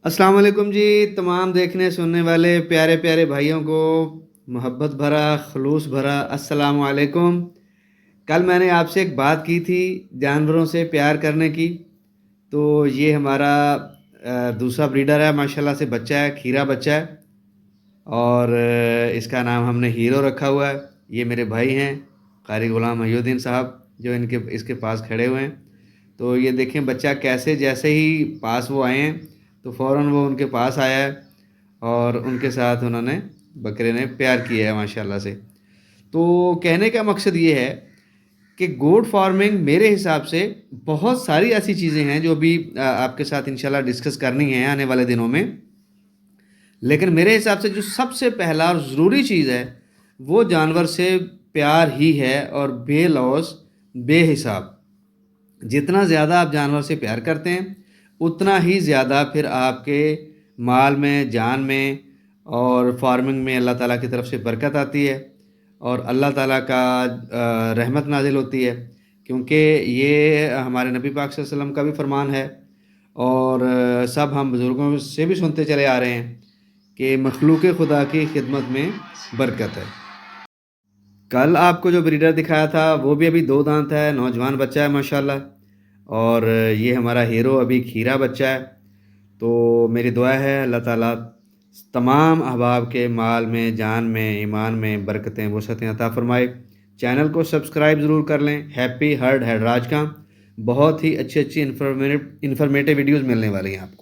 السلام علیکم جی، تمام دیکھنے سننے والے پیارے پیارے بھائیوں کو محبت بھرا خلوص بھرا السلام علیکم۔ کل میں نے آپ سے ایک بات کی تھی جانوروں سے پیار کرنے کی، تو یہ ہمارا دوسرا بریڈر ہے، ماشاءاللہ سے بچہ ہے، کھیرا بچہ ہے، اور اس کا نام ہم نے ہیرو رکھا ہوا ہے۔ یہ میرے بھائی ہیں قاری غلام محی الدین صاحب، جو اس کے پاس کھڑے ہوئے ہیں۔ تو یہ دیکھیں بچہ کیسے، جیسے ہی پاس وہ آئے ہیں تو فوراً وہ ان کے پاس آیا ہے اور ان کے ساتھ انہوں نے بکرے نے پیار کیا ہے ماشاءاللہ سے۔ تو کہنے کا مقصد یہ ہے کہ گوٹ فارمنگ میرے حساب سے بہت ساری ایسی چیزیں ہیں جو ابھی آپ کے ساتھ انشاءاللہ ڈسکس کرنی ہے آنے والے دنوں میں، لیکن میرے حساب سے جو سب سے پہلا اور ضروری چیز ہے وہ جانور سے پیار ہی ہے، اور بے لوث بے حساب۔ جتنا زیادہ آپ جانور سے پیار کرتے ہیں اتنا ہی زیادہ پھر آپ کے مال میں، جان میں اور فارمنگ میں اللہ تعالیٰ کی طرف سے برکت آتی ہے، اور اللہ تعالیٰ کا رحمت نازل ہوتی ہے، کیونکہ یہ ہمارے نبی پاک صلی اللہ علیہ وسلم کا بھی فرمان ہے، اور سب ہم بزرگوں سے بھی سنتے چلے آ رہے ہیں کہ مخلوق خدا کی خدمت میں برکت ہے۔ کل آپ کو جو بریڈر دکھایا تھا وہ بھی ابھی 2 دانت ہے، نوجوان بچہ ہے ماشاءاللہ، اور یہ ہمارا ہیرو ابھی کھیرا بچہ ہے۔ تو میری دعا ہے اللہ تعالیٰ تمام احباب کے مال میں، جان میں، ایمان میں برکتیں وسعتیں عطا فرمائے۔ چینل کو سبسکرائب ضرور کر لیں، ہیپی ہرڈ ہیڈ راج کا، بہت ہی اچھی انفارمیٹیو ویڈیوز ملنے والی ہیں آپ کو۔